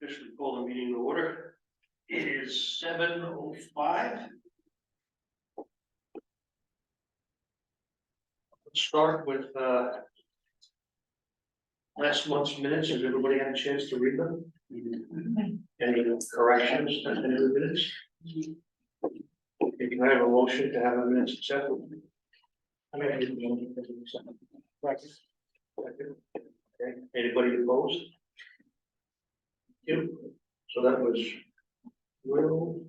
Officially call the meeting to order. It is 7:05. Let's start with last month's minutes. Has everybody had a chance to read them? Any corrections to any of the minutes? If you have a motion to have the minutes accepted. I mean, I didn't know anything to accept. Okay, anybody opposed? Thank you. So that was Will.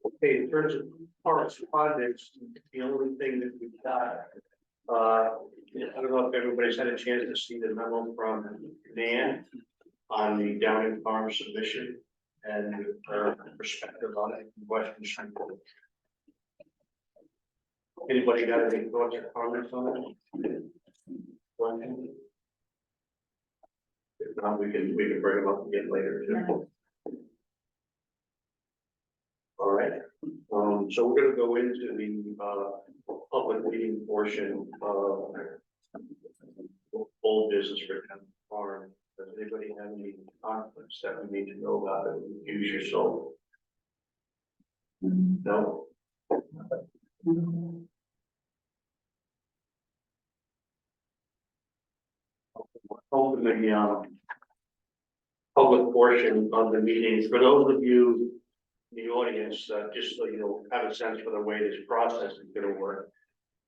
Okay, in terms of correspondence, the only thing that we've got, I don't know if everybody's had a chance to see the memo from Dan on the Downing Farm submission and her perspective on it, questions. Anybody got any thoughts or comments on it? If not, we can bring them up again later too. All right, so we're gonna go into the public meeting portion of old business for town farm. Does anybody have any conflicts that we need to know about it? Use your soul. No. Open the public portion of the meeting. For those of you in the audience, just so you know, have a sense for the way this process is going to work,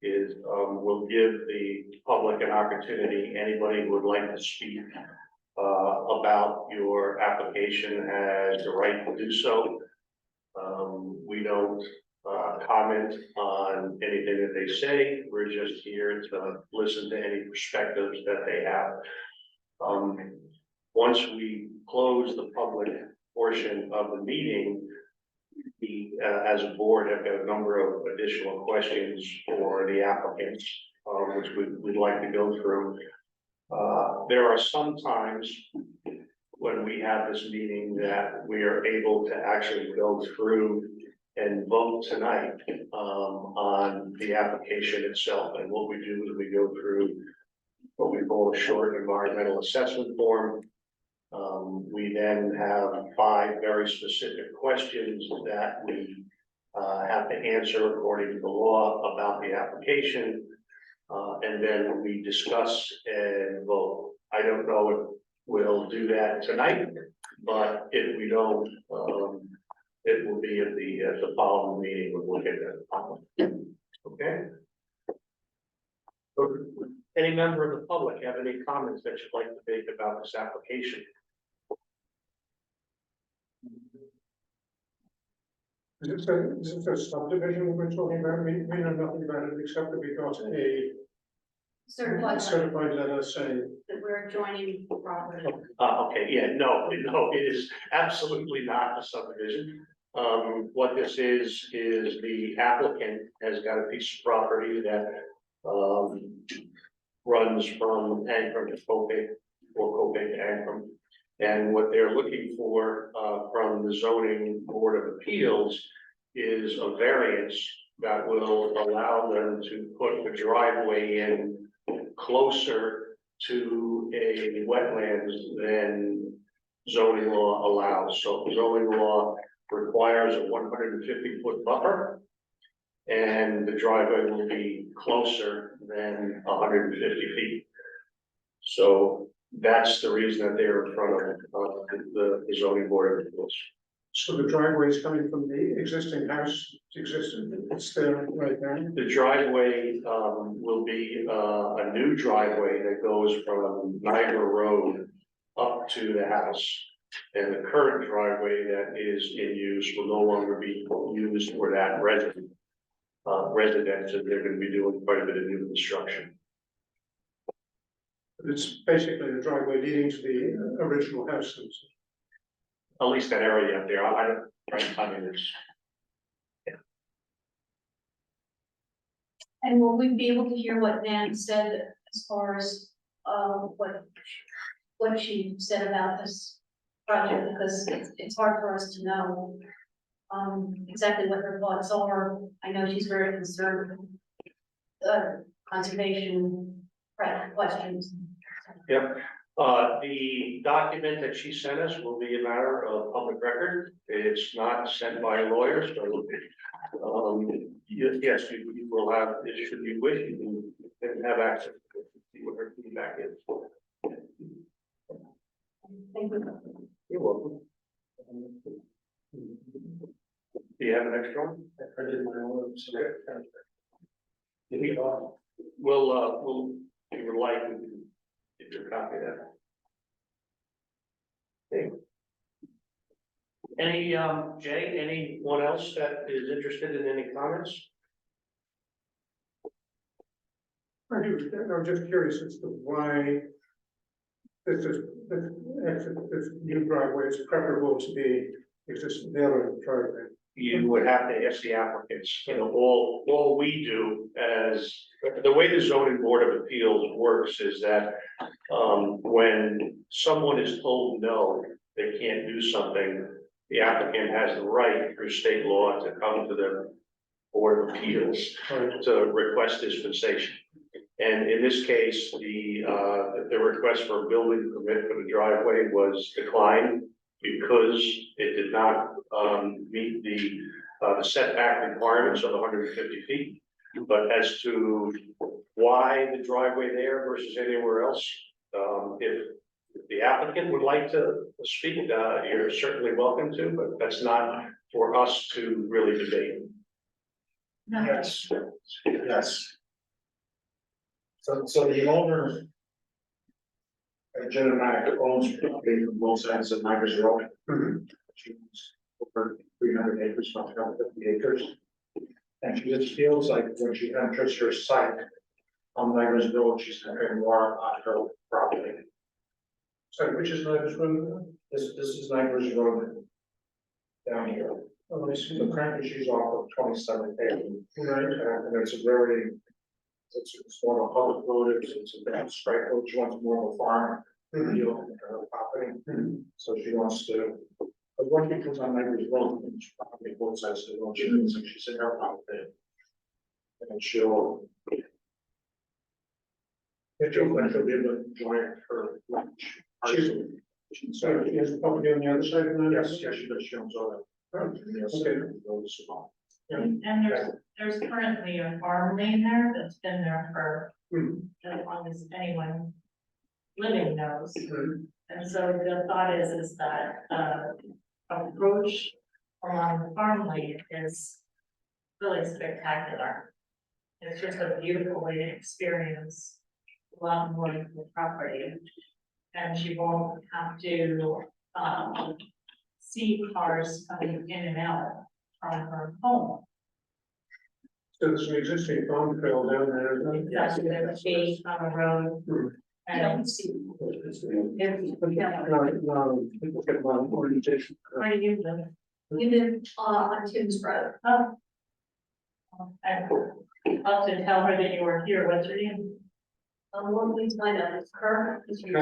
is we'll give the public an opportunity. Anybody who would like to speak about your application has the right to do so. We don't comment on anything that they say. We're just here to listen to any perspectives that they have. Once we close the public portion of the meeting, we, as a board, have got a number of additional questions for the applicants, which we'd like to go through. There are some times when we have this meeting that we are able to actually go through and vote tonight on the application itself. And what we do is we go through what we call a short environmental assessment form. We then have 5 very specific questions that we have to answer according to the law about the application. And then we discuss and vote. I don't know if we'll do that tonight, but if we don't, it will be at the following meeting when we'll get that. Okay. Any member of the public have any comments that you'd like to make about this application? Is it a subdivision we're talking about? We know nothing about it except that we got a certified letter saying that we're joining the property. Okay, yeah, no, it is absolutely not a subdivision. What this is the applicant has got a piece of property that runs from Ancrum to Copic, or Copic to Ancrum. And what they're looking for from the zoning board of appeals is a variance that will allow them to put the driveway in closer to a wetlands than zoning law allows. So zoning law requires a 150-foot buffer, and the driveway will be closer than 150 feet. So that's the reason that they're in front of the zoning board of appeals. so the driveway is coming from the existing house. It's there right now. The driveway will be a new driveway that goes from Niagara Road up to the house. And the current driveway that is in use will no longer be used for that residence, and they're going to be doing quite a bit of new construction. It's basically the driveway leading to the original house. At least that area up there, I don't, right, I mean, it's, And will we be able to hear what Nan said as far as what she said about this project? Because it's hard for us to know exactly what her thoughts are. I know she's very concerned with conservation right, questions. Yep. The document that she sent us will be a matter of public record. It's not sent by a lawyer, so, yes, you will have, should you wish, you can have access to it, see what her feedback is. Thank you. You're welcome. Do you have an extra one? I did my own, so. We'll, if you would like, we can get your copy of that. Okay. Any, Jay, anyone else that is interested in any comments? I do, I'm just curious as to why this new driveway is preferable to the existing, the other driveway. You would have to ask the applicants, you know, all we do as, the way the zoning board of appeals works is that when someone is told no, they can't do something, the applicant has the right through state law to come to the board of appeals to request dispensation. And in this case, the request for a building permit for the driveway was declined because it did not meet the setback requirements of 150 feet. But as to why the driveway there versus anywhere else, if the applicant would like to speak, you're certainly welcome to, but that's not for us to really debate. No. Yes, yes. So the owner. Jen and I owns property from both sides of Myers Road. She owns over 300 acres, about 50 acres. And she just feels like when she enters her site on Myers Road, she's entering more on her property. So which is Nyber's Road? This is Myers Road down here. Oh, I see. So currently she's off of 27th Avenue. Right. And it's a very, it's more of a public road, it's a bad strike road, she wants more of a farm deal in her property. So she wants to, but when she comes on Neighbors Road, she's probably both sides of the road, she feels like she's in her property. And she'll be able to enjoy her lunch. So he has a property on the other side of the. Yes, she does, she owns all that. And there's currently a farm lane there that's been there for as long as anyone living knows. And so the thought is that approach along the farm lane is really spectacular. It's just a beautiful way to experience a lot more of the property. And she won't have to see cars coming in and out from her home. So there's an existing farm trail down there, isn't it? Exactly, there would be on a road. And No, people get my orientation. where do you live? We live on Tim's Road. Oh. I'll to tell her that you were here, what's her name? One week's my name is Kerr. Okay.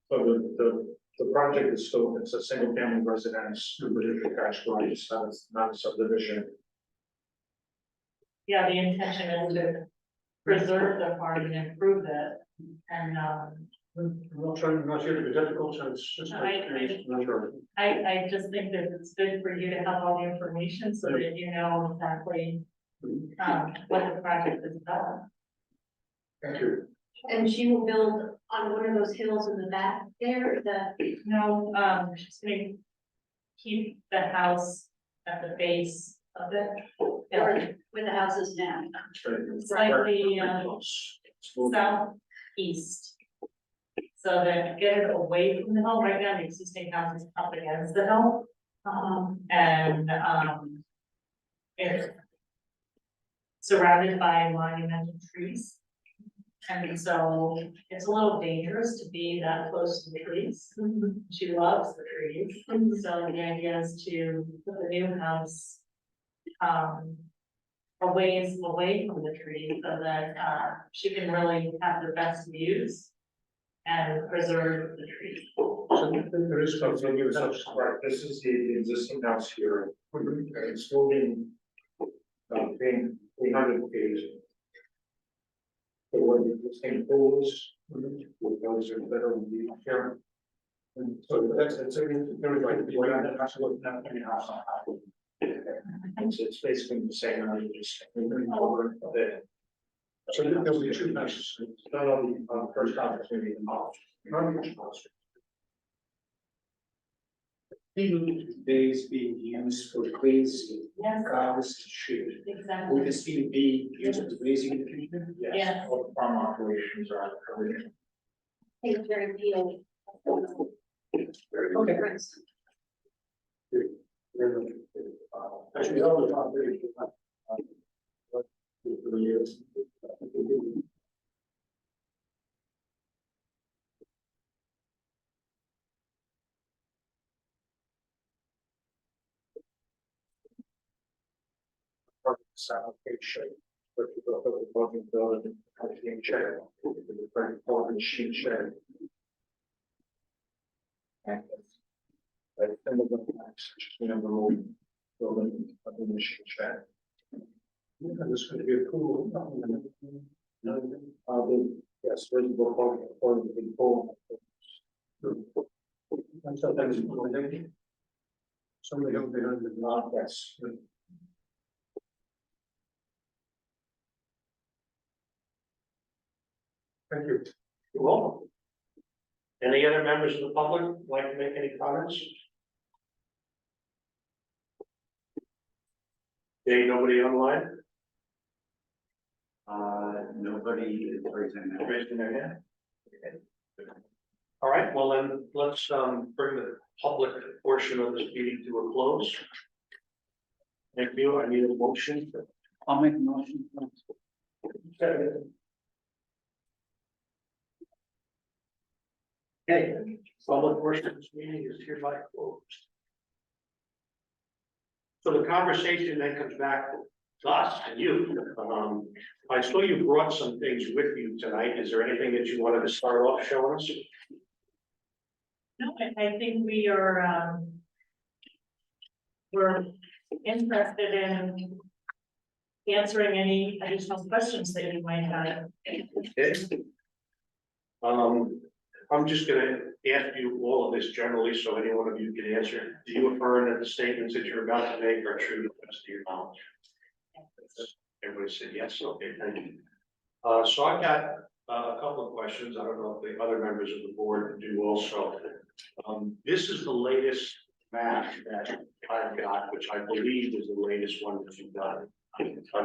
So the project is still, it's a single family residence, with a detached garage, it's not a subdivision. Yeah, the intention is to preserve the farm and improve it, and, I'm not trying, not here to be difficult, so it's just. I just think that it's good for you to have all the information so that you know exactly, what the project is about. Thank you. And she will build on one of those hills in the back there, No, she's gonna keep the house at the base of it. where the house is now. Slightly, southeast. So that get it away from the hill, right now the existing house is up against the hill. And, it's surrounded by monumental trees. And so it's a little dangerous to be that close to the trees. She loves the trees. So the idea is to put the new house a ways away from the trees so that she can really have the best views and preserve the trees. So there is something you Right, this is the existing house here, and it's moving, being 300 feet. existing pools, with those that are here. And so that's, there was like, that's what, not many house on top. It's basically the same, I just, over the. So there'll be two nights, not only, first conference, maybe in March. Days being used for grazing, Yes, cows and sheep. exactly. Would this be used for grazing in the future? Yes. All the farm operations are covered. It's very appealing. Okay. Actually, all the operations. For years. Application, but you go to the building building, being checked, the very important sheet shed. And that's number one, building of the machine shed. Yeah, this could be a cool. Yes, there's the building for the big pool. And so that is somebody over there in the lot, yes. Thank you. You're welcome. Any other members of the public like to make any comments? Okay, nobody online? Nobody is raising their hand. Okay. All right, well then, let's bring the public portion of this meeting to a close. Thank you, I need a motion. I'll make a motion. Okay, public portion of this meeting is hereby closed. So the conversation then comes back to us and you. I saw you brought some things with you tonight. Is there anything that you wanted to start off showing us? No, I think we are, we're interested in answering any additional questions that you might have. Okay. I'm just gonna ask you all of this generally, so any one of you can answer. Do you affirm that the statements that you're about to make are true to the best of your knowledge? Everybody said yes, okay, thank you. So I've got a couple of questions. I don't know if the other members of the board do also. This is the latest map that I've got, which I believe is the latest one that you've done.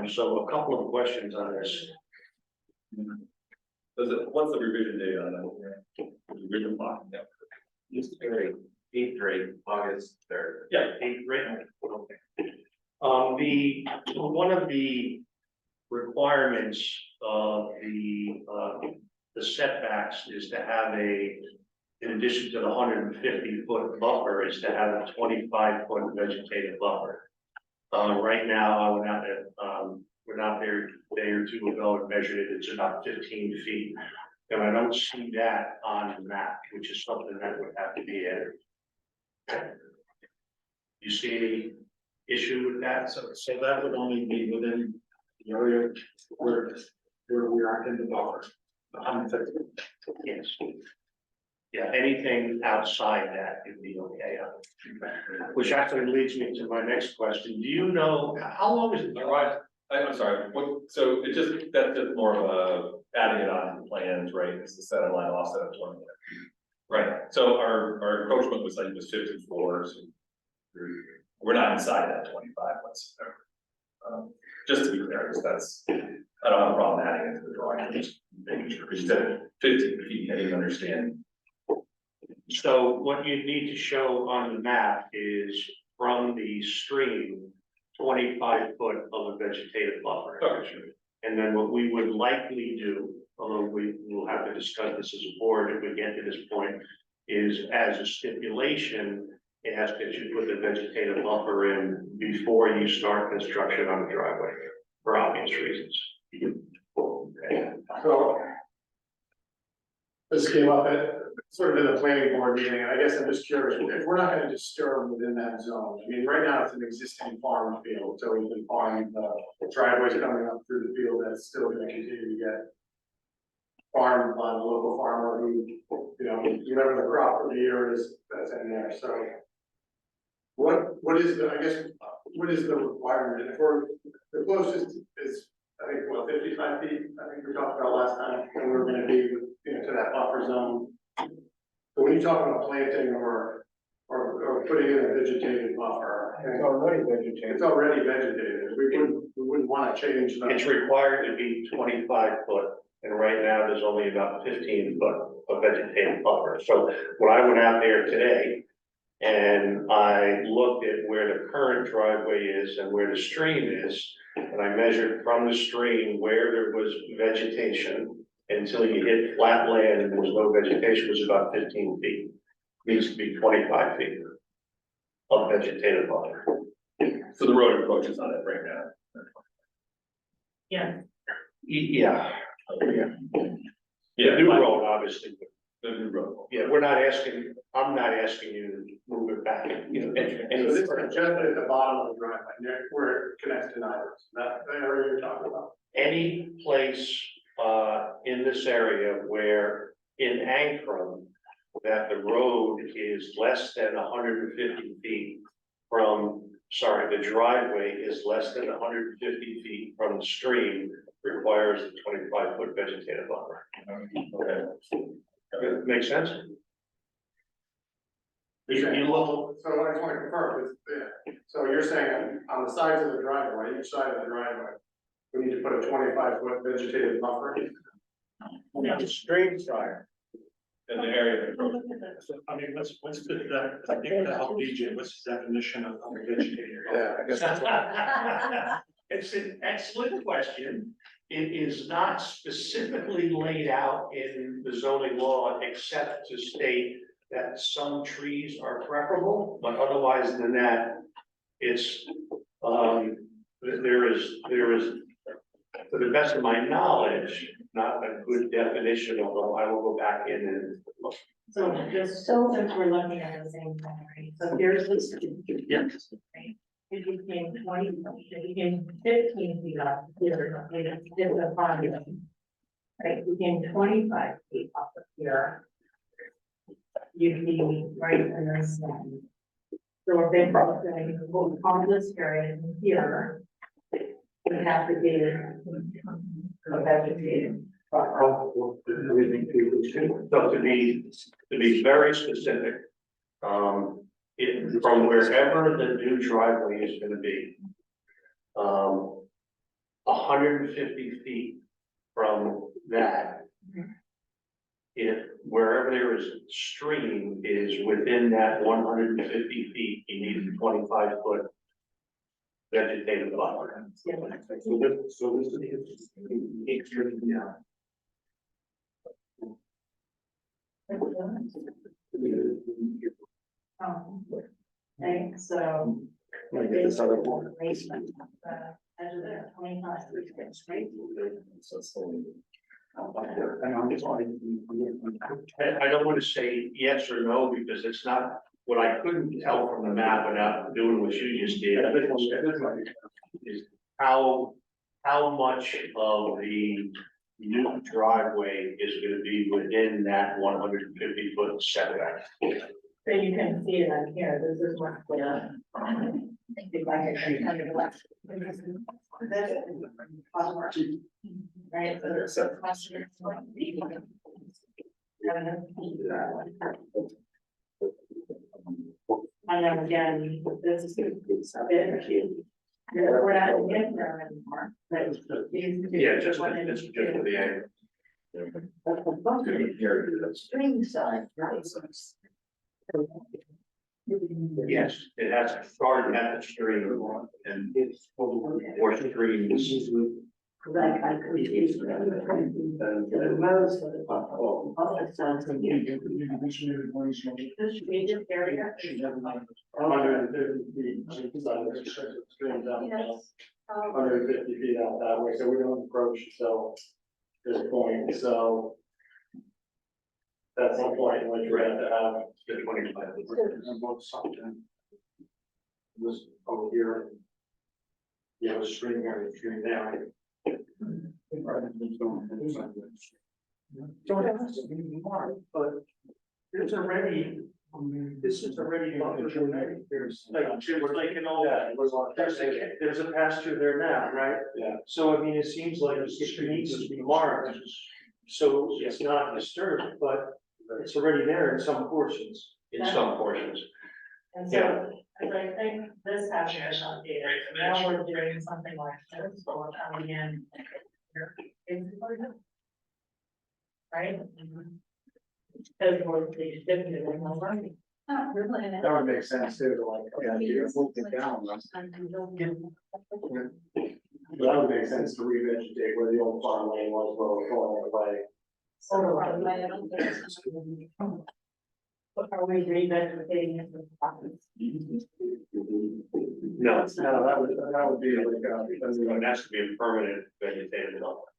So a couple of questions on this. What's the revision date on that? Revision block, yeah. It's very 8/3, August 3rd. Yeah, 8/3. Okay. One of the requirements of the setbacks is to have in addition to the 150-foot buffer, is to have a 25-foot vegetative buffer. Right now, I went out there a day or two ago and measured it, it's about 15 feet. And I don't see that on the map, which is something that would have to be added. You see any issue with that? So that would only be within the area where we are in the buffer. The 150. Yes. Yeah, anything outside that would be okay. Which actually leads me to my next question. Do you know, how long is the drive? I'm sorry, so it just, that's just more of a adding it on to the plans, right? It's the center line offset of 20. Right, so our encroachment was 54, so we're not inside that 25 whatsoever. Just to be clear, because that's, I don't have a problem adding it to the drawing, just making sure, because you said 15 feet, I didn't understand. So what you need to show on the map is from the stream, 25 foot of a vegetative buffer. And then what we would likely do, although we will have to discuss this as a board if we get to this point, is as a stipulation, ask that you put the vegetative buffer in before you start construction on the driveway, for obvious reasons. Okay. So this came up at sort of in the planning board meeting, and I guess I'm just curious, if we're not gonna disturb within that zone, I mean, right now it's an existing farm field, so we can find the driveways coming up through the field, that's still gonna continue to get farmed by the local farmer who, you know, whatever the crop of the year is, that's in there, so. What is the, I guess, what is the requirement? If we're, the closest is, I think, what, 55 feet? I think we talked about last time, and we were gonna be, you know, to that buffer zone. So when you talk about planting or putting in a vegetated buffer, It's already vegetated. it's already vegetated, we wouldn't wanna change that. It's required to be 25 foot, and right now there's only about 15 foot of vegetative buffer. So when I went out there today and I looked at where the current driveway is and where the stream is, and I measured from the stream where there was vegetation until you hit flat land and there was no vegetation, was about 15 feet. Needs to be 25 feet of vegetative buffer. So the road approach is on it right now. Yeah, Yeah. Yeah. The new road, obviously. The new road. Yeah, we're not asking, I'm not asking you to move it back, you know, and So this is just at the bottom of the driveway, where it connects to Nivers, that the area you're talking about. any place, in this area where in Ankrum, that the road is less than 150 feet from, sorry, the driveway is less than 150 feet from the stream, requires a 25-foot vegetative buffer. Okay. Make sense? You look, So I just want to confirm, so you're saying on the sides of the driveway, each side of the driveway, we need to put a 25-foot vegetative buffer? no, Stream side. In the area. look at this. I mean, what's the, I think to help DJ, what's the definition of a vegetated? Yeah, I guess that's what. it's an excellent question. It is not specifically laid out in the zoning law, except to state that some trees are preferable, but otherwise than that, it's, there is, to the best of my knowledge, not a good definition, although I will go back in and look. So just so that we're looking at the same thing, right? So here's this. Yeah. Right? It became 20, it became 15 feet off here, it's a pond. Right, it became 25 feet off of here. You'd be right in this one. So if they brought the on this area in here, we have to be a vegetated. So to be very specific, from wherever the new driveway is gonna be, 150 feet from that, if wherever there is stream is within that 150 feet, you need a 25-foot vegetative buffer. So this is. Yeah. Okay, so. This other one. Basement, edge of there, 25 feet, right? I don't want to say yes or no, because it's not, what I couldn't tell from the map without doing what you just did. Is how much of the new driveway is gonna be within that 150-foot setback. So you can see it on here, this is what's there. If I can come to the left. This is forward. Right, so there's a question. And then again, this is. We're not in there anymore. But these two- Yeah, just for the angle. Stream side, right? Yes, it has to start at the stream and it's or streams. Like I could use the roads for the buffer. Other sounds like you. This region area. 150 feet, stream down, Yes. 150 feet out that way, so we don't approach till this point, so. That's the point in which we have to have The 25. and both something. This over here. You have a stream here, and a stream down. Don't have to be more, but there's already, this is already buffered already. There's like, an old, there's a pasture there now, right? Yeah. So I mean, it seems like it needs to be marked, so it's not disturbed, but it's already there in some portions. In some portions. And Yeah. so, as I think this has been updated, now we're doing something like this, but we're coming in. Here, basically. Right? Because we're shifted in the learning. Oh, really? That would make sense too, to like, yeah, you moved it down, right? That would make sense to revegetate where the old farmland was, where we're going away. Are we revegetating it? No, That would be like, it has to be a permanent vegetative buffer.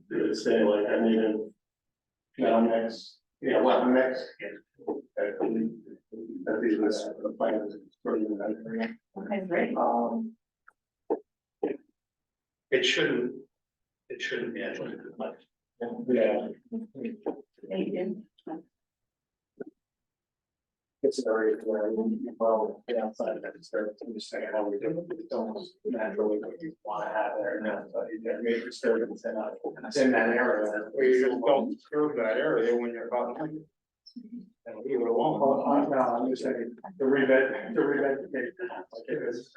Did it say like, I mean, meadow mix, yeah, weapon mix? That'd be the plan. Okay, great. It shouldn't be actually much. Yeah. Thank you. It's an area where, well, get outside of that, it's very, I'm just saying how we do it, it's almost naturally what you wanna have there now, but you get major disturbance in that area. Well, you just don't disturb that area when you're about. And leave it alone. Oh, no, I'm just saying, to revegetate, like it is.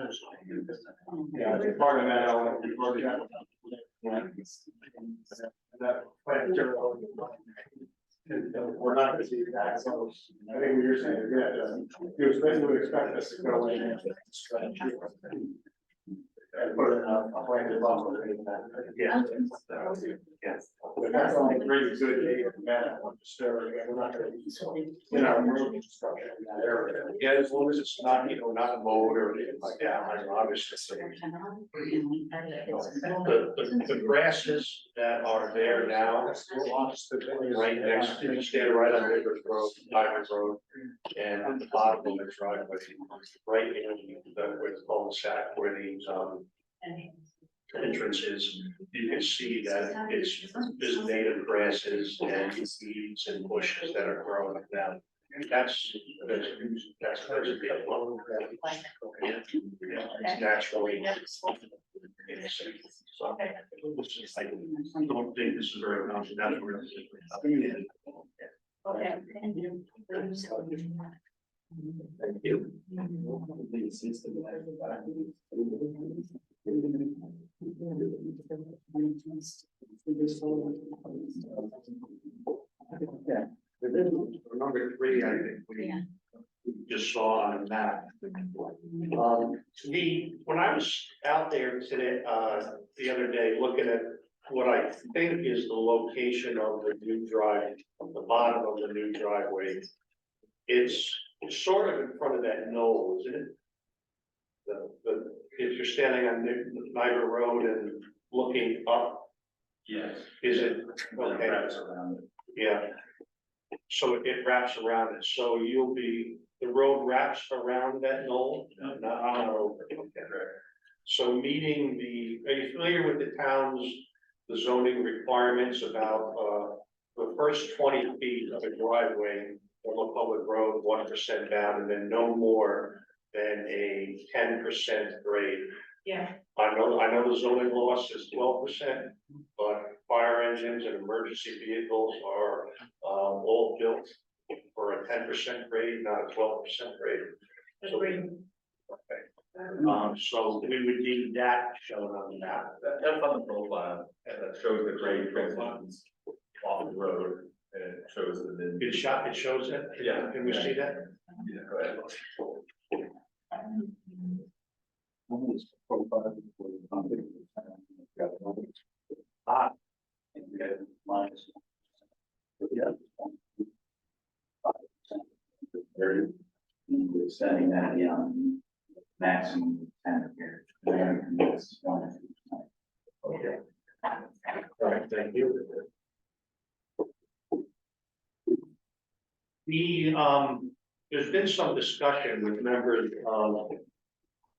Yeah, it's part of that element, you've already got. That plant material. We're not gonna see that, so I think what you're saying, is, yeah, you would expect us to go in and put in a planted buffer. Yeah. Yes. But that's only really good data from that, I'm just, we're not gonna be, you know, road construction in that area. Yeah, as long as it's not, not mowed or anything like that, like obviously. The grasses that are there now, right next to, stand right on River Road, Diamond Road, and at the bottom of the driveway, right in the, where the cul-de-sac, where these, entrances, you can see that there's native grasses and weeds and bushes that are growing up now. That's it's naturally. So, I don't think this is very much, that's where it's. Okay, thank you. Thank you. Number three, I think we just saw on the map. When I was out there today, the other day, looking at what I think is the location of the new drive, the bottom of the new driveway, it's sort of in front of that knoll, isn't it? If you're standing on Niagara Road and looking up. Yes. Is it? Okay. Wraps around it. Yeah. So it wraps around it, so the road wraps around that knoll? Not over, okay. So meeting are you familiar with the zoning requirements about, the first 20 feet of a driveway on a public road, 1% down, and then no more than a 10% grade? Yeah. I know the zoning law says 12%, but fire engines and emergency vehicles are all built for a 10% grade, not a 12% grade. So, Agreed. okay. So we would need that shown on the map. That's on the profile, and that shows the grade transitions off the road, and it shows the mid. It shows it? Yeah. Can we see that? Yeah, go ahead. Ah. Setting that, maximum 10 here. Okay. All right, thank you. There's been some discussion with members of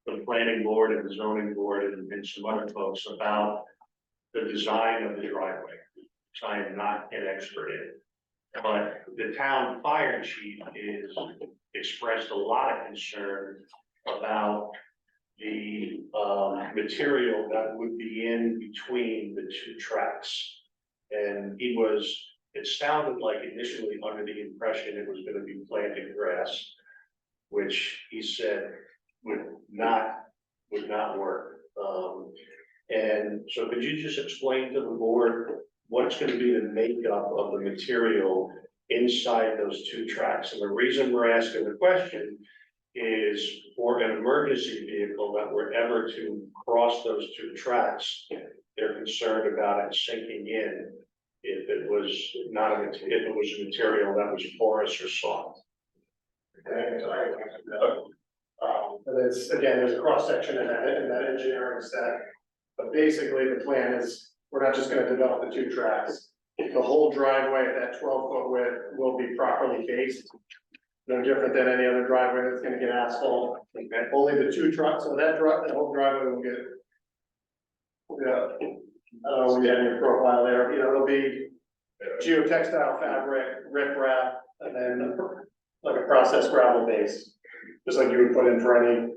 the planning board and the zoning board and some other folks about the design of the driveway. so I am not an expert in it. But the town fire chief expressed a lot of concern about the, material that would be in between the two tracks. And it sounded like initially under the impression it was gonna be planted grass, which he said would not work. And so could you just explain to the board what's gonna be the makeup of the material inside those two tracks? And the reason we're asking the question is for an emergency vehicle that were ever to cross those two tracks, they're concerned about it sinking in if it was if it was a material that was porous or soft. Okay, so and it's, again, there's a cross section in that engineering stack. But basically, the plan is, we're not just gonna develop the two tracks. The whole driveway at that 12-foot width will be properly based. No different than any other driveway that's gonna get asphalt. Only the two trucks, so that whole driveway will get. Yeah, I don't know if you have your profile there, you know, it'll be geotextile fabric, riprap, and then like a processed gravel base. Just like you would put in for any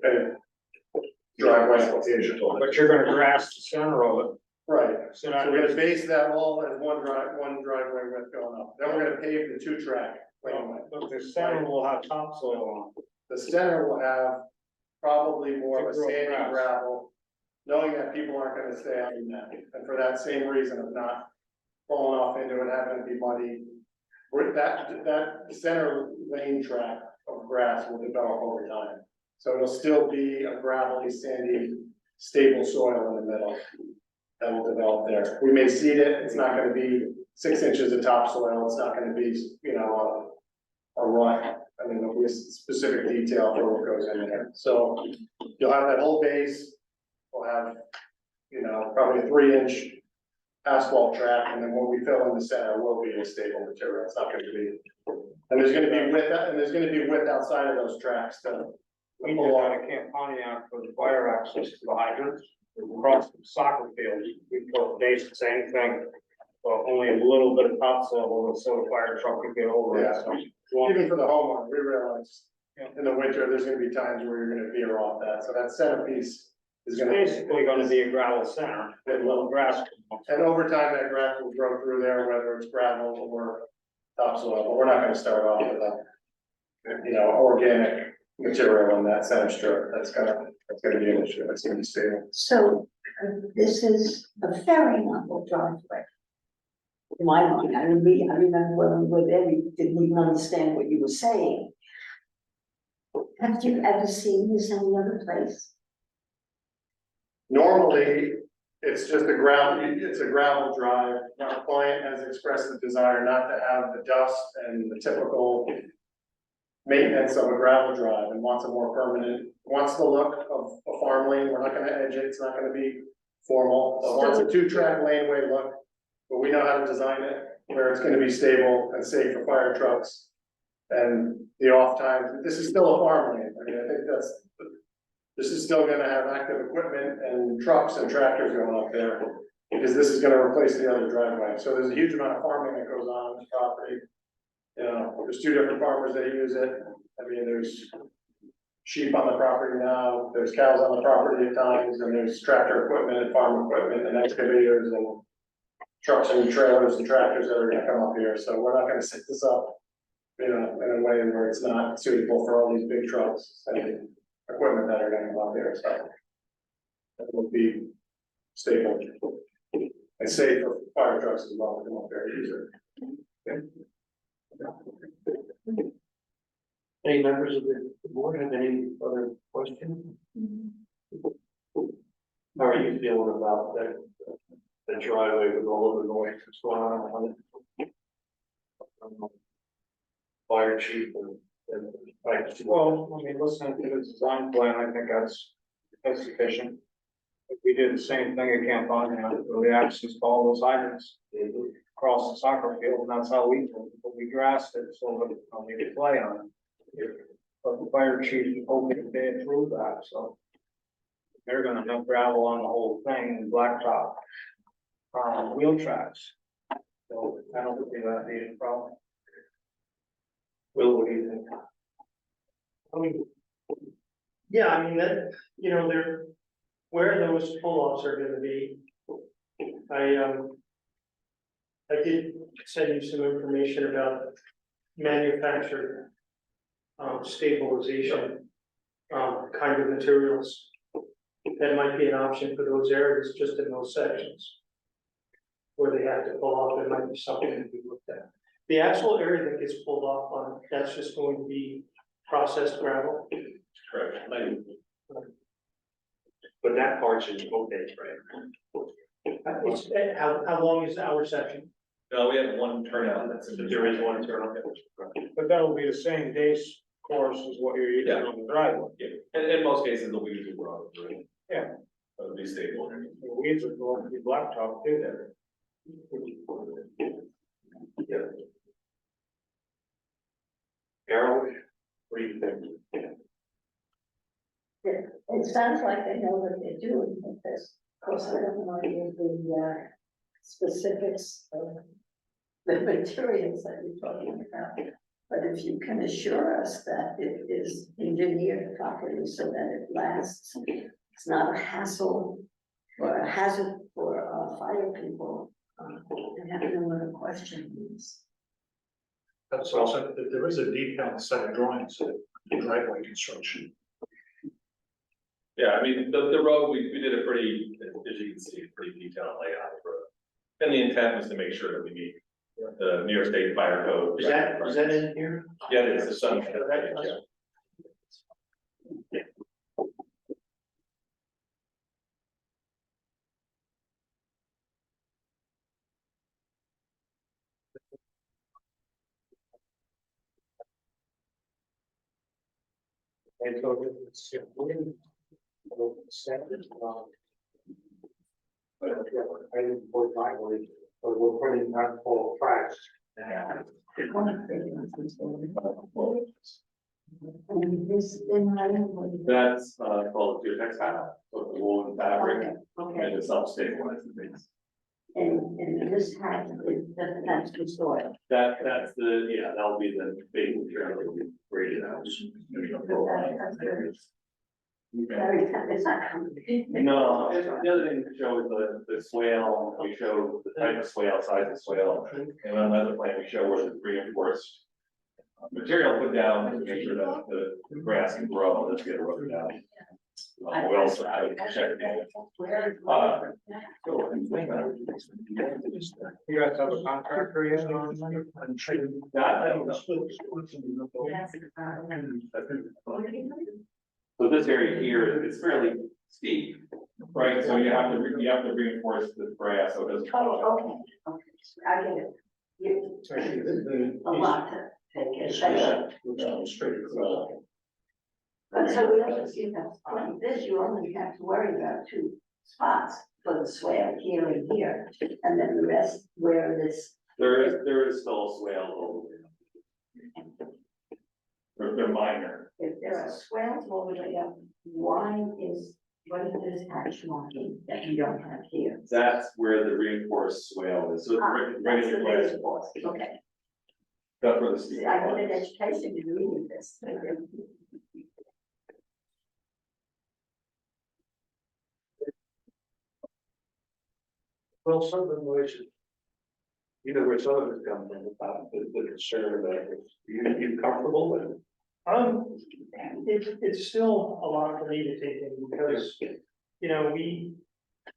driveway application. But you're gonna grass the center of it. Right, So so we're gonna base that all as one driveway width going up. Then we're gonna pave the two track laneway. But the center will have topsoil on it. The center will have probably more of a Real sandy grass. gravel, knowing that people aren't gonna stay out in that. And for that same reason of not falling off into it, having it be muddy. That center lane track of grass will develop over time. So it'll still be a gravelly, sandy, stable soil in the middle that will develop there. We may seed it, it's not gonna be 6 inches of topsoil, it's not gonna be, you know, a rut. I mean, there'll be a specific detail for what goes in there. So you'll have that whole base, we'll have, you know, probably a 3-inch asphalt track, and then what we fill in the center will be a stable material, it's not gonna be. And there's gonna be width outside of those tracks to. We did that at Camp Pontiac for the fire access to the hydrants, across the soccer field, we built base the same thing. But only a little bit of topsoil, so the fire truck could get over it, so. Even for the homeowner, we realize in the winter, there's gonna be times where you're gonna veer off that, so that centerpiece is It's gonna. basically gonna be a gravel center, with a little grass. And over time, that grass will grow through there, whether it's gravel or topsoil, but we're not gonna start off with a, you know, organic material in that center strip, that's gonna be an issue, it's gonna be stable. So this is a very novel driveway. In my mind, I remember when we were there, we didn't even understand what you were saying. Have you ever seen this any other place? Normally, it's just it's a gravel drive. Our client has expressed the desire not to have the dust and the typical maintenance of a gravel drive and wants a more permanent, wants the look of a farm lane. We're not gonna edge it, it's not gonna be formal. But wants a 2-track laneway look, but we know how to design it where it's gonna be stable and safe for fire trucks. And the off time, this is still a farm lane. I mean, I think this is still gonna have active equipment and trucks and tractors going up there, because this is gonna replace the other driveway. So there's a huge amount of farming that goes on this property. You know, there's 2 different farmers that use it. I mean, there's sheep on the property now, there's cows on the property at times, and there's tractor equipment and farm equipment and excavators and trucks and trailers and tractors that are gonna come up here. So we're not gonna set this up, you know, in a way where it's not suitable for all these big trucks and equipment that are gonna come up here, so. It will be stable and safe for fire trucks as well to come up there and use it. Any members of the board have any other questions? How are you feeling about that, the driveway with all of the noise that's going on it? Fire chief and fire chief. Well, I mean, listening to the design plan, I think that's sufficient. We did the same thing at Camp Pontiac, where we accessed all those hydrants across the soccer field, and that's how we grassed it, so that we could play on it. But the fire chief told me they approved that, so they're gonna have gravel on the whole thing and blacktop. Wheel tracks. So I don't think that be a problem. Will, what do you think? I mean, yeah, I mean, that, you know, they're, where those pull-offs are gonna be. I did send you some information about manufactured stabilization kind of materials. That might be an option for those areas, just in those sections. Where they have to pull off, there might be something to be looked at. The actual area that gets pulled off on, that's just going to be processed gravel. Correct. But that part's in okay, right? It's, how long is our section? No, we have one turnout, that's it. There is one turn on. But that'll be the same day's course as what you're using on the driveway. Yeah, in most cases, they'll be using road, right? Yeah. It'll be stable. The weeds are going to be blacktop too there. Carol, what do you think? It sounds like they know what they're doing with this. Of course, I don't know any of the specifics of the materials that you're talking about. But if you can assure us that it is engineered properly so that it lasts, it's not a hassle or a hazard for fire people, I have no other questions. That's also, there is a detailed set of drawings of driveway construction. Yeah, I mean, the road, we did a pretty, as you can see, pretty detailed layout of the road. And the intent was to make sure that we meet the New York State Fire Code. Is that in here? Yeah, it is, the sun. Yeah. And so it's, but I didn't put my way, but we're putting that full tracks. That's called a geotex panel, so the woven fabric, Okay, and it's self-stabilizing things. and this has, that's the soil. That's the, yeah, that'll be the big material that we graded out. It's not complicated. No, the other thing to show is the swale, we show the type of swale, size of swale, and on another plan, we show where the reinforced material put down to make sure that the grass can grow, let's get eroded down. We also have to check. You guys have a contractor yet on? So this area here, it's fairly steep, right? So you have to reinforce the grass so it doesn't. Oh, okay, I get it. A lot to take it. But so we also see that like this, you only have to worry about 2 spots for the swale here and here, and then the rest where this. There is still a swale over there. They're minor. If there are swales all the way up, what is this hatch marking that you don't have here? That's where the reinforced swale is. So That's regular the grass, base course, okay. that's where the steep. See, I need an education in reading this. Well, some of them ways. You know where some of it comes from, about the concern that you comfortable with. It's still a lot for me to take in because, you know,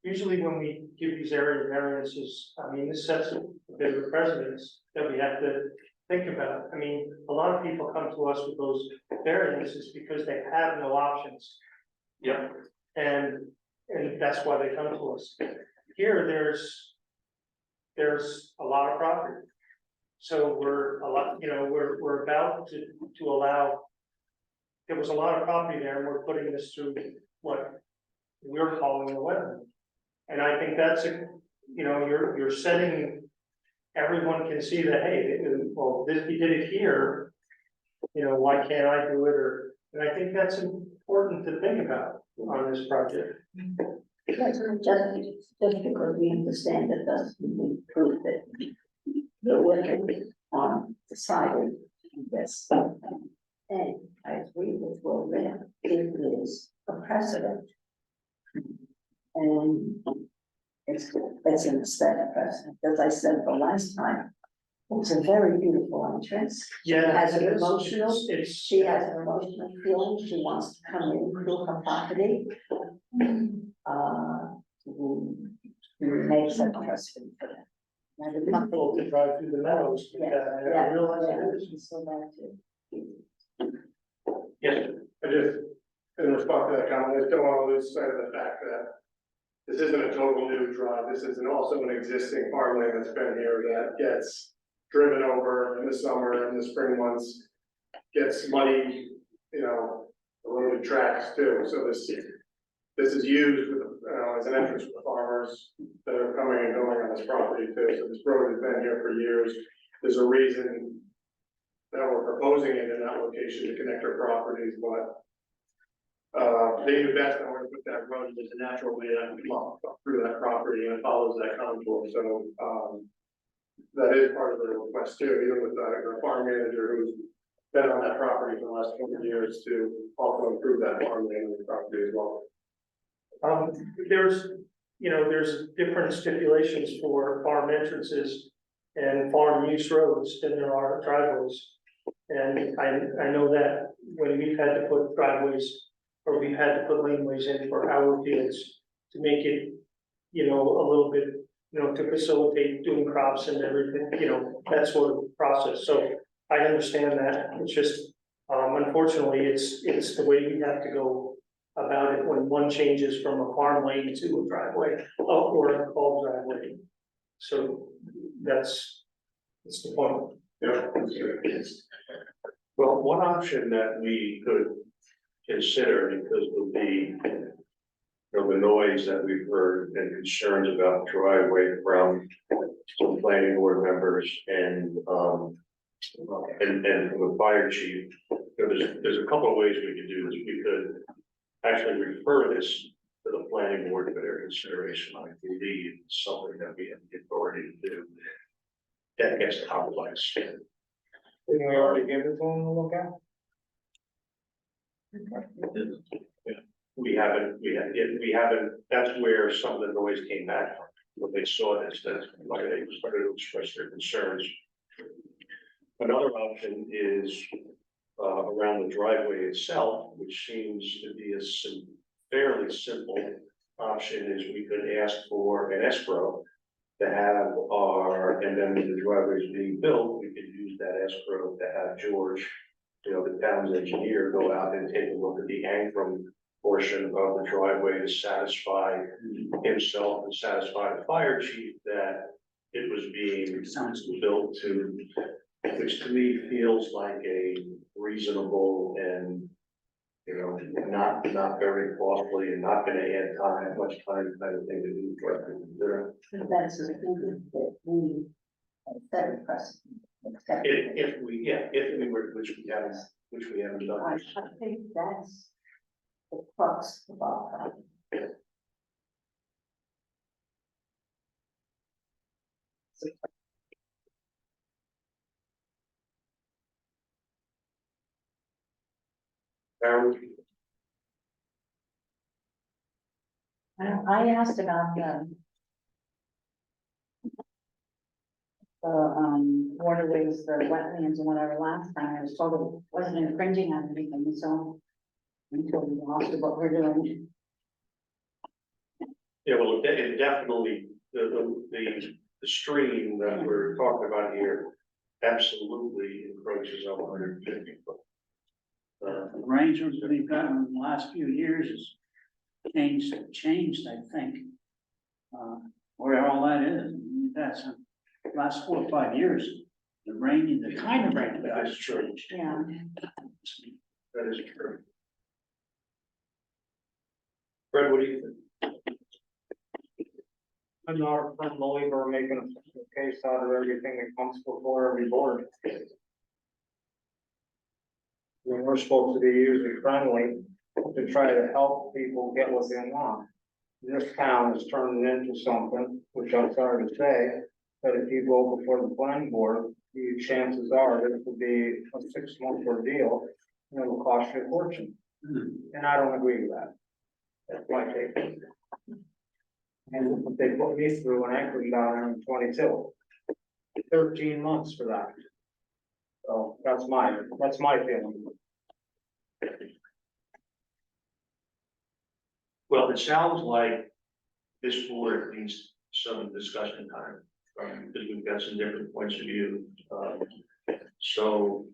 usually when we give these area variances, I mean, this sets a bit of a precedence that we have to think about. I mean, a lot of people come to us with those variances because they have no options. Yep. And that's why they come to us. Here, there's a lot of property. So we're about to allow, there was a lot of property there, and we're putting this through what we're calling the wetland. And I think that's you're setting, everyone can see that, hey, well, we did it here, why can't I do it, and I think that's important to think about on this project. Just because we understand it doesn't mean proof that they're working on deciding this. And I agree with Will there, it is a precedent. And it's an aesthetic precedent, as I said the last time. It's a very beautiful entrance. She has an emotional, she has an emotional feeling, she wants to come in through her property. We make such precedent for that. And there's nothing- People to drive through the meadows, I realize it is. So that too. Yes, I just, in response to that comment, I still want to lose sight of the fact that this isn't a total new drive, this is also an existing farmland that's been here that gets driven over in the summer and the spring months, gets muddy, eroded tracks too, so this is used with, as an entrance for farmers that are coming and going on this property too, so this road has been here for years. There's a reason that we're proposing it in that location to connect our properties, but they knew best on where to put that road, there's a natural way to walk through that property and it follows that contour, so, that is part of the request too, even with our farm manager who's been on that property for the last 20 years to also improve that farmland on the property as well. There's different stipulations for farm entrances and farm use roads than there are driveways. And I know that when we've had to put driveways, or we've had to put laneways in for our fields to make it, a little bit, to facilitate doing crops and everything, that sort of process. So I understand that, it's just, unfortunately, it's the way we have to go about it when one changes from a farm lane to a driveway, or a called driveway. So that's the point. Yeah, that's true. well, one option that we could consider, because of the noise that we've heard and concerns about the driveway from some planning board members and from the fire chief. There's a couple of ways we could do this. We could actually refer this to the planning board for their consideration. I believe it's something that we have the authority to do. That gets complex. Didn't we already give it to them to look at? We haven't, that's where some of the noise came back from. When they saw this, that's why they started to express their concerns. Another option is around the driveway itself, which seems to be a fairly simple option, is we could ask for an escrow to have and then when the driveway is being built, we could use that escrow to have George, the town's engineer, go out and take a look at the Ankrum portion of the driveway to satisfy himself and satisfy the fire chief that it was being built to, which to me feels like a reasonable and, not very costly and not gonna add much time kind of thing to do for it. That's the thing that we set a precedent. If we were, which we haven't done. I think that's the crux of our problem. I asked about the waterways, the wetlands and whatever last time, I was told it wasn't infringing on anything, so until we lost what we're doing. Yeah, well, it definitely, the stream that we're talking about here absolutely encroaches on 150 foot. The arrangements that we've gotten in the last few years has changed, I think. Where all that is, that's the last 4 or 5 years, the kind of rain that has changed. Yeah. That is true. Fred, what do you think? I'm not a firm believer in making a case out of everything that comes before every board. When we're supposed to be user friendly to try to help people get what they want. This town is turning into something, which I'm sorry to say, But if you go before the planning board, the chances are that it will be a 6-month ordeal, and it will cost you a fortune. And I don't agree with that. That's my take. And what they put me through when I put down in 22. 13 months for that. So that's my feeling. Well, it sounds like this board needs some discussion time, because we've got some different points of view. So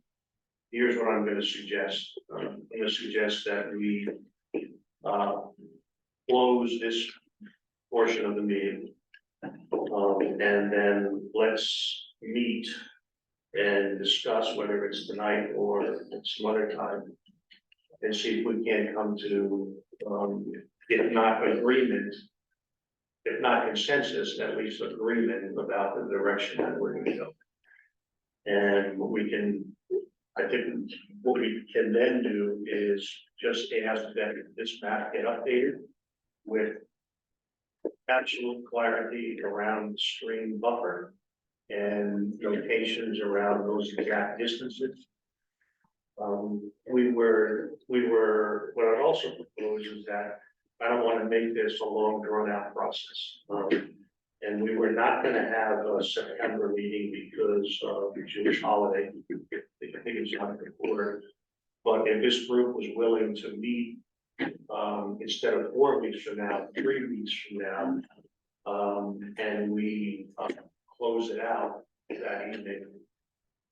here's what I'm gonna suggest. I'm gonna suggest that we close this portion of the meeting. And then let's meet and discuss whether it's tonight or some other time. And see if we can come to, if not agreement, if not consensus, at least agreement about the direction that we're gonna go. And what we can, I think what we can then do is just ask that this map get updated with absolute clarity around the stream buffer and locations around those exact distances. What I'd also propose is that I don't want to make this a long drawn out process. And we were not gonna have a September meeting because of the Jewish holiday. I think it's on the quarter. But if this group was willing to meet, instead of 4 weeks from now, 3 weeks from now, and we close it out that evening,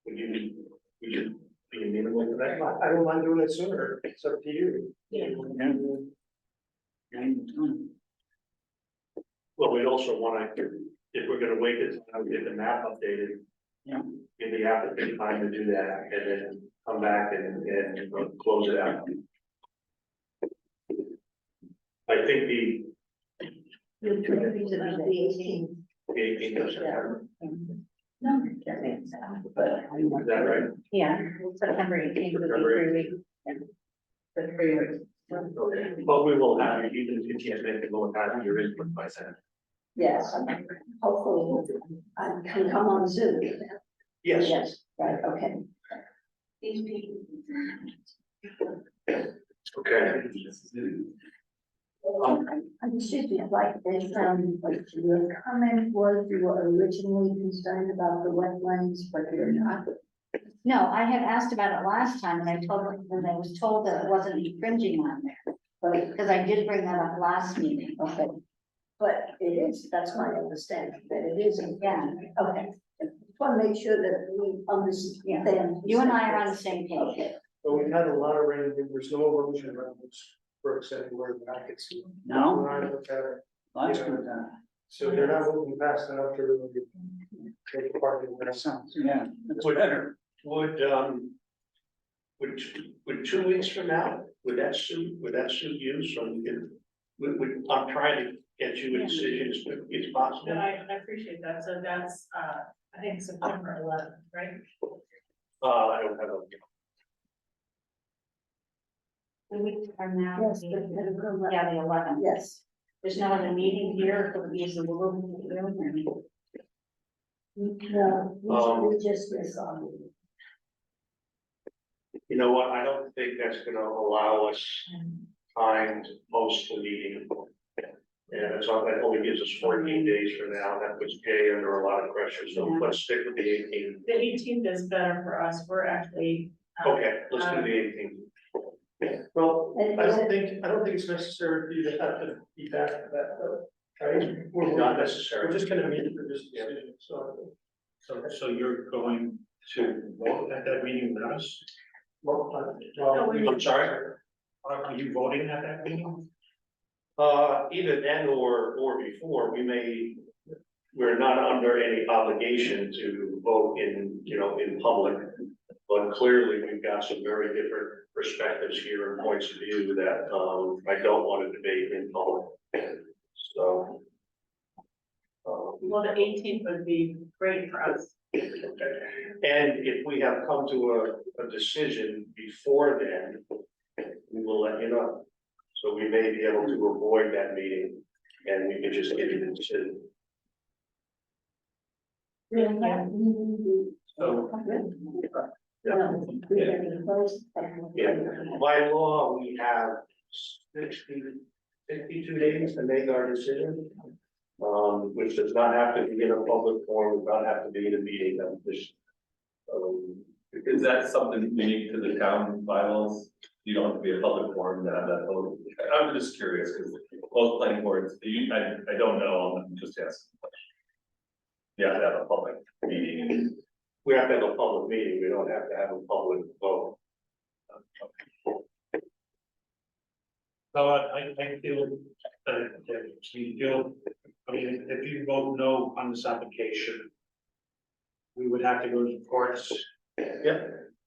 would you be amenable to that? I don't mind doing it sooner, it's up to you. Well, we'd also want to, if we're gonna wait this time, get the map updated. Yeah. Give the applicant time to do that, and then come back and close it out. I think the You're trying to use it on the 18th. 18th of September, No, that makes sense, but I is want. that right? Yeah, September 18th would be 3 weeks. For 3 weeks. Okay. But we will have, even if you can't make it, we'll have your input by then. Yes, hopefully I can come on Zoom. Yes, Yes, right, okay. These people. okay. Excuse me, I'd like this, your comment was you were originally concerned about the wetlands, but you're not. No, I had asked about it last time and I was told that it wasn't infringing on there, But, because I did bring that up last meeting. okay, but it is, that's my understanding, that it is. Yeah. Okay, just want to make sure that we understand. You and I are on the same page. Okay, But we've had a lot of rain, there's no erosion around those brooks anywhere that I can see. No, When I look at it, that's good, so they're not moving fast enough to really take apart the that rest. sounds, yeah, that's Would- better. Would 2 weeks from now, would that suit you, so we can, I'm trying to get you a decision as quickly as No, possible. I appreciate that, so that's, I think September 11th, right? I don't have a, 2 weeks from now. yes, but, Yeah, the 11th. yes. There's no other meeting here for the reason we're No, we just missed on. you know what, I don't think that's gonna allow us time to post the meeting. And it's all, that only gives us 14 days from now, that puts Jay under a lot of pressure, so let's stick with the 18th. The 18th is better for us, we're actually. Okay, let's do the 18th. Well, And I is don't think it's necessary for you to have to be back for that, though, right? Not We're necessary. just gonna meet for this decision, so. So you're going to vote at that meeting with us? Well, I'm sorry? Are you voting at that meeting? Either then or before, we're not under any obligation to vote in public. But clearly, we've got some very different perspectives here and points of view that, I don't want to debate in public. So. Well, the 18th would be great for us. And if we have come to a decision before then, we will let you know. So we may be able to avoid that meeting and we can just get it into. So, yeah, by law, we have 62 days to make our decision. Which does not have to be in a public forum, does not have to be in a meeting, just. Is that something unique to the town bylaws? You don't have to be a public forum to have that vote. I'm just curious, because most planning boards, I don't know, I'm just asking. You have to have a public meeting. We have to have a public meeting, we don't have to have a public vote. So I feel that we feel, I mean, if you vote no on this application, we would have to go to courts. Yeah.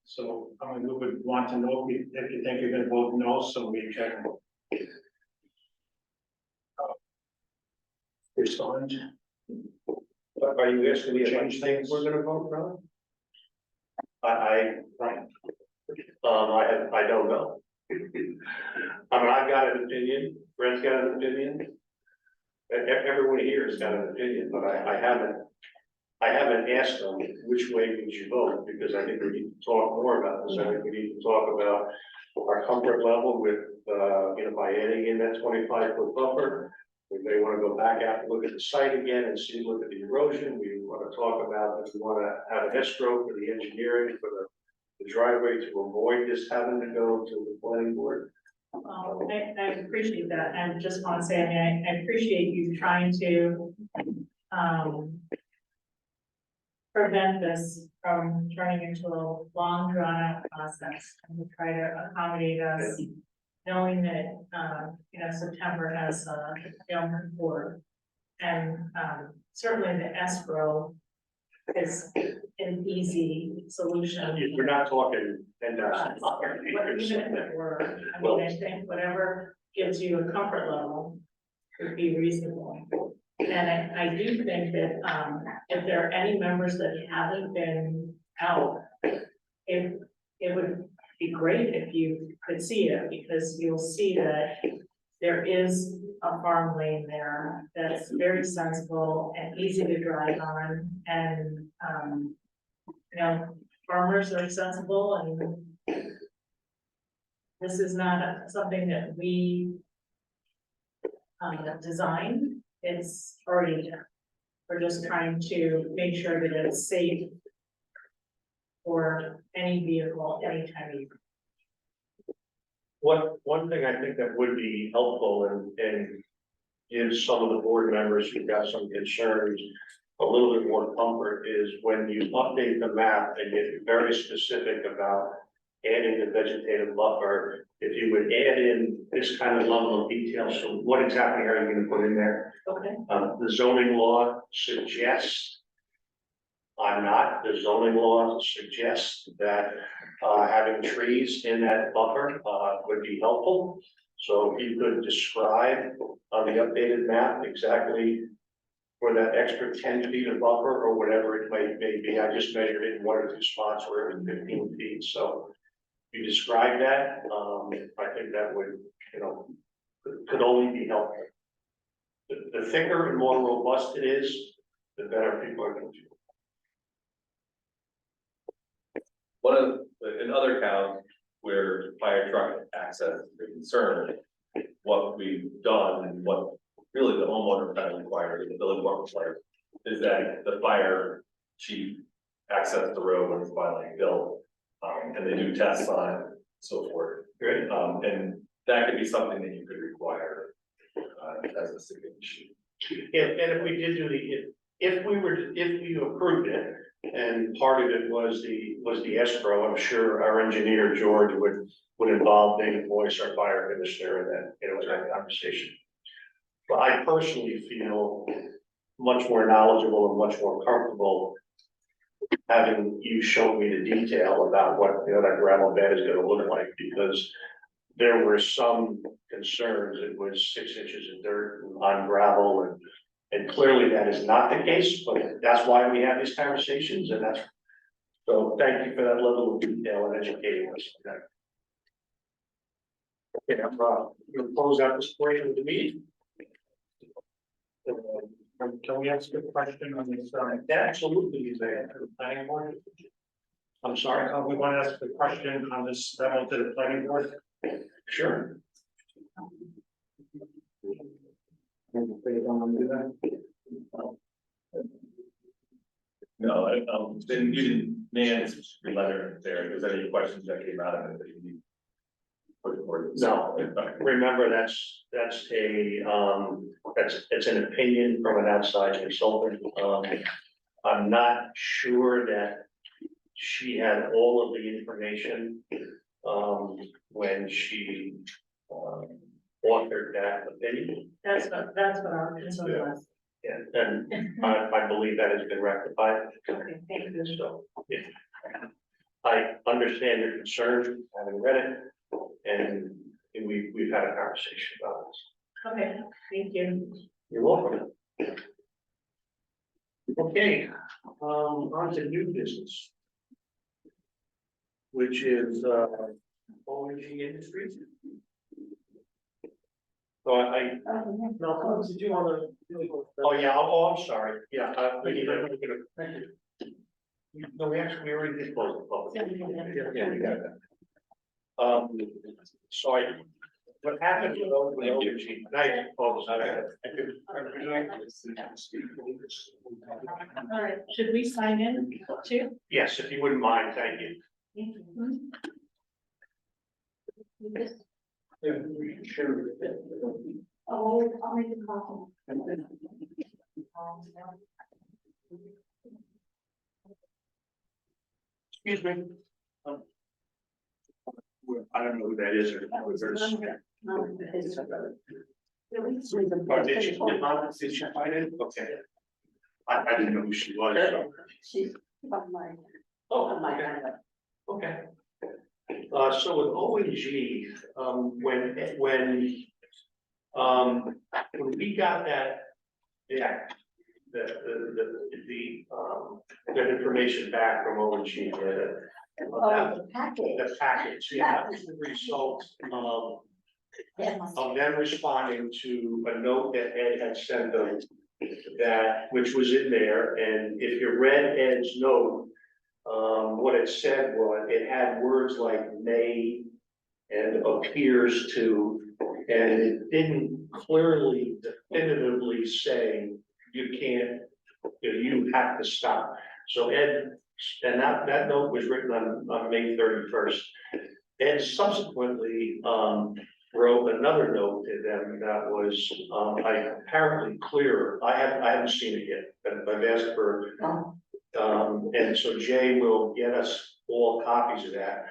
So, I mean, we would want to know if you think you're gonna vote no, so we can respond. Are you asking me to Change change things? things we're gonna vote no? Right. I don't know. I mean, I've got an opinion, Brent's got an opinion. Everyone here has got an opinion, but I haven't asked them which way would you vote, because I think we need to talk more about this. I think we need to talk about our comfort level with, by adding in that 25-foot buffer. We may want to go back out and look at the site again and see, look at the erosion. We want to talk about if we want to have an escrow for the engineering for the driveway to avoid this having to go to the planning board. I appreciate that, and just want to say, I mean, I appreciate you trying to, prevent this from turning into a long drawn out process and to try to accommodate us, knowing that, September has, Yom Kippur. And, certainly the escrow is an easy solution. We're not talking $10,000. But even if it were, I mean, I think whatever gives you a comfort level would be reasonable. And I do think that, if there are any members that haven't been out, it would be great if you could see it, because you'll see that there is a farm lane there that's very sensible and easy to drive on, and, farmers are sensible, and this is not something that we designed. It's already there. We're just trying to make sure that it's safe for any vehicle, anytime you. One thing I think that would be helpful and give some of the board members who've got some concerns a little bit more comfort is when you update the map and get very specific about adding the vegetative buffer, if you would add in this kind of level of detail, so what exactly are you gonna put in there? Okay. The zoning law suggests, the zoning law suggests that having trees in that buffer would be helpful. So if you could describe on the updated map exactly for that extra 10 feet of buffer or whatever it may be. I just measured it in 1 or 2 spots where it was 15 feet. So if you describe that, I think that would, could only be helpful. The thicker and more robust it is, the better people are going to feel. One of in other towns where fire truck access is concerned, what we've done and what really the homeowner kind of required, and the village board required, is that the fire chief access the road when it's finally built, and they do tests on it, and so forth. Great. And that could be something that you could require as a stipulation. And if we did do if we approved it, and part of it was the escrow, I'm sure our engineer George would involve David Boyce, our fire commissioner, in that conversation. But I personally feel much more knowledgeable and much more comfortable having you show me the detail about what that gravel bed is gonna look like, because there were some concerns. It was 6 inches of dirt on gravel, and clearly that is not the case, but that's why we have these conversations, and so thank you for that level of detail and educating us. Okay, I'm gonna close out this portion of the meeting. Can we ask a question on this, Absolutely, you may, the planning board. I'm sorry, we want to ask a question on this, demo to the planning board? sure. No, then you didn't, Nan's letter there, if there's any questions that came out of it that you need. Put forward. No, remember, that's it's an opinion from an outside consultant. I'm not sure that she had all of the information, when she, authored that opinion. That's what our concern was. And I believe that has been rectified. Okay, thank you. So, yeah. I understand your concern, having read it, and we've had a conversation about this. Okay, thank you. You're welcome. Okay, on to new business. Which is, ONG Industries. So No, did you want to? oh yeah, I'm sorry, yeah, no, we already did close the public. Yeah, we got that. So what happened with ONG, and I apologize. All right, should we sign in too? Yes, if you wouldn't mind, thank you. Thank you. You just- Oh, I'll make a copy. Excuse me. I don't know who that is or. Did she find it? Okay. I didn't know who she was, so. She's on my, Oh, on my okay. hand. Okay. So with ONG, when we got that, that information back from ONG, Oh, the package. the package, yeah, that was the result of them responding to a note that Ed had sent them, that, which was in there, and if you read Ed's note, what it said was, it had words like may and appears to, and it didn't clearly definitively say you can't, you have to stop. So Ed, and that note was written on May 31st. Ed subsequently, wrote another note to them that was, apparently clearer. I haven't seen it yet, but I've asked for, and so Jay will get us all copies of that.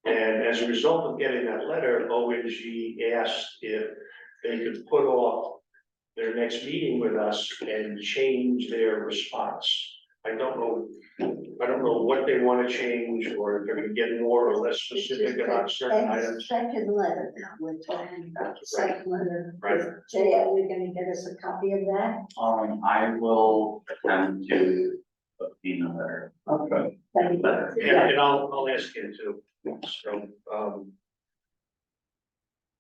And as a result of getting that letter, ONG asked if they could put off their next meeting with us and change their response. I don't know what they want to change, or if they're gonna get more or less specific about certain items. Second letter, we're talking about the second letter. Right. Jay, are we gonna get us a copy of that? I will attempt to obtain a letter. Okay, thank you. And I'll ask him to, so,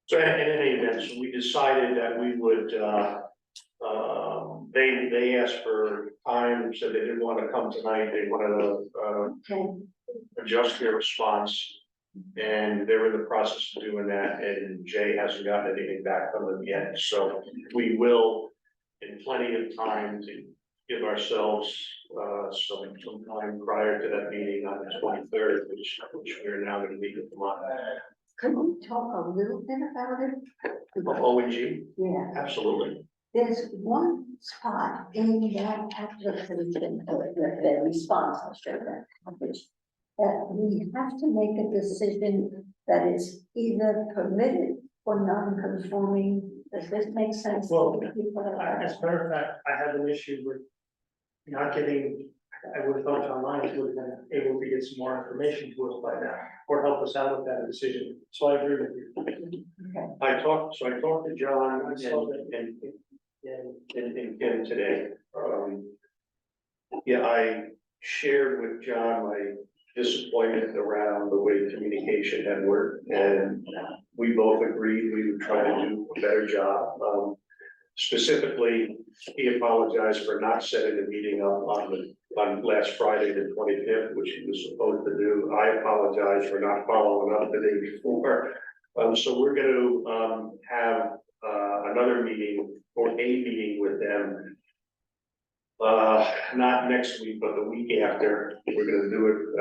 so in any event, so we decided that we would, they asked for time, so they didn't want to come tonight, they wanted to, Okay. adjust their response. And they're in the process of doing that, and Jay hasn't gotten anything back from them yet, so we will, in plenty of time to give ourselves, some time prior to that meeting on the 23rd, which we're now gonna meet with them on. Could we talk a little bit about it? ONG, Yeah, absolutely. there's one spot in that application, the response, I'll show that, that we have to make a decision that is either permitted or non-conforming. Does this make sense? to Well, the people that are- As a matter of fact, I have an issue with not getting, I would have thought John Lyons would have been able to get some more information to us by now, or help us out with that decision, so I agree with you. Okay. I talked to John I saw and Kim today. Yeah, I shared with John my disappointment around the way communication had worked, and we both agreed we would try to do a better job. Specifically, he apologized for not setting the meeting up on last Friday, the 25th, which he was supposed to do. I apologize for not following up the day before. So we're gonna, have, another meeting or a meeting with them. Not next week, but the week after. We're gonna do it,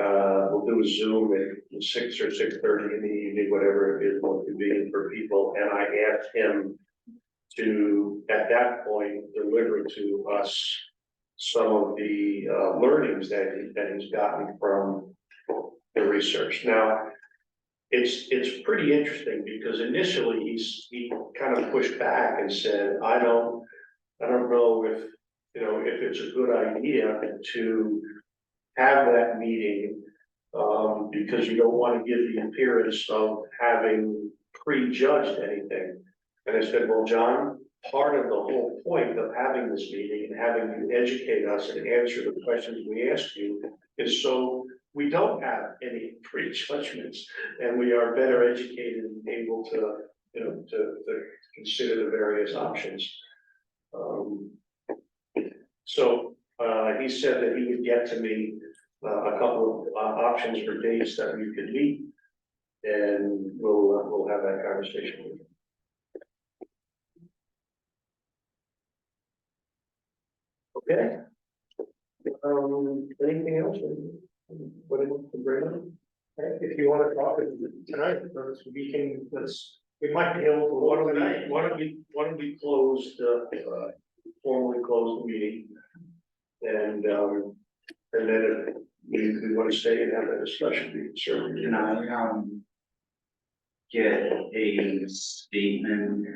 we'll do a Zoom at 6 or 6:30 in the evening, whatever it is going to be for people. And I asked him to, at that point, deliver to us some of the learnings that he's gotten from the research. Now, it's pretty interesting because initially he kind of pushed back and said, I don't know if, you know, if it's a good idea to have that meeting, because you don't want to give the appearance of having prejudged anything. And I said, well, John, part of the whole point of having this meeting and having you educate us and answer the questions we ask you is so we don't have any prejudgments and we are better educated and able to, you know, to consider the various options. So he said that he would get to me a couple of options for dates that we could meet, and we'll have that conversation with him. Okay. Anything else? What do you want to bring up? If you wanna talk tonight, we might be able to. Why don't we close formally close the meeting? And then if we want to stay and have that discussion, we can certainly. Can I, get a statement,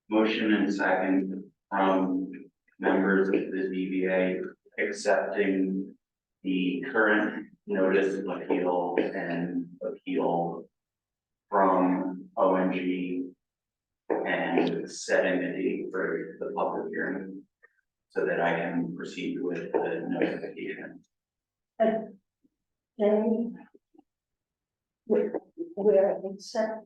motion and second from members of the ZBA accepting the current notice of appeal and appeal from ONG and setting a date for the public hearing so that I can proceed with the notification.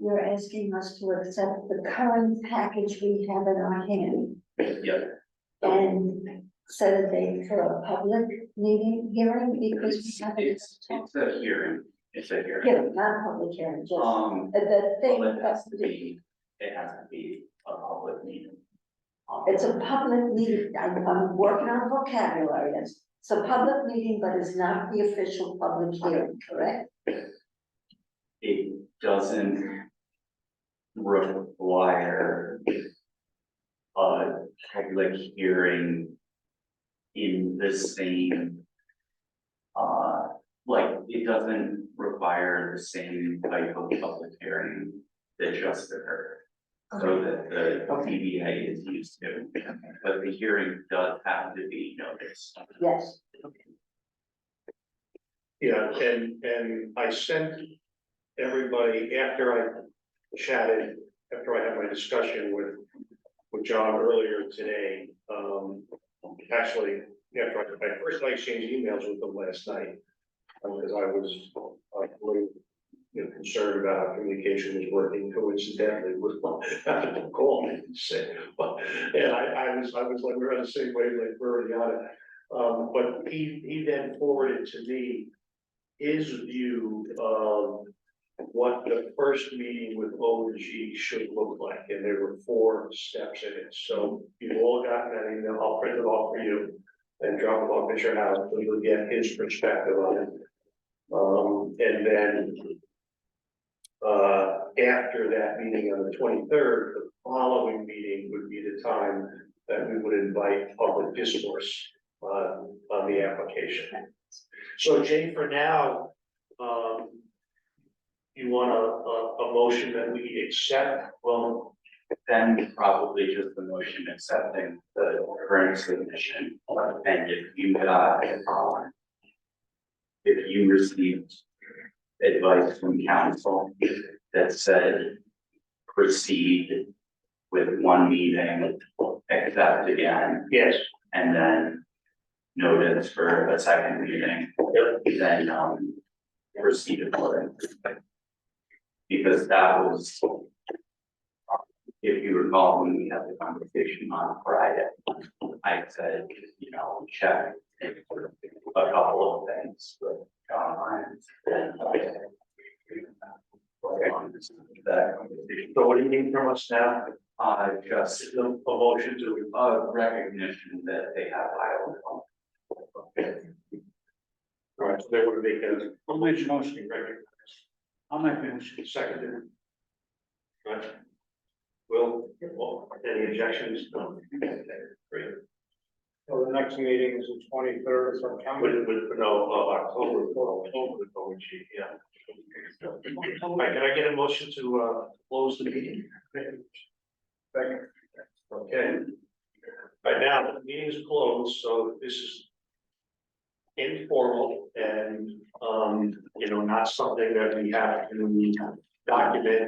You're asking us to accept the current package we have in our hand Yep, and set a date for a public hearing because we have. it's a hearing, it's a hearing. Yeah, not a public hearing, just the thing Well, has to be, it has to be a public meeting. it's a public meeting, I'm working on vocabulary, it's a public meeting, but it's not the official public hearing, correct? It doesn't require a public hearing in the same, like, it doesn't require the same type of public hearing that just occurred. So that the ZBA is used to, but the hearing does have to be noticed. Yes. Yeah, and I sent everybody after I chatted, after I had my discussion with John earlier today. Actually, after I first exchanged emails with him last night, because I was really, you know, concerned about how communication was working coincidentally with the call me and said, but, and I was like, we're on the same wavelength, we're already on it. But he then forwarded to me his view of what the first meeting with ONG should look like, and there were 4 steps in it. So you've all gotten that email, I'll print it off for you and drop it off at your house, so you'll get his perspective on it. And then after that meeting on the 23rd, the following meeting would be the time that we would invite public discourse on the application. So Jane, for now, you want a motion that we accept? Well, then probably just the motion accepting the current submission. And if you got, if you received advice from council that said proceed with one meeting, accept again, Yes. and then notice for a second meeting, then proceed accordingly. Because that was if you recall, when we had the conversation on Friday, I said, you know, check a couple of things with John Lyons. So what do you need from us now? Just A motion to, recognition that they have filed. all right, so they would make a I'll make a motion. recognized, I'll make a motion. seconded. Right. Will, any objections? No. Okay, great. So the next meeting is the 23rd of September. No, October, yeah. All right, can I get a motion to, close the meeting? Second. Okay. Right now, the meeting is closed, so this is informal and, not something that we have to document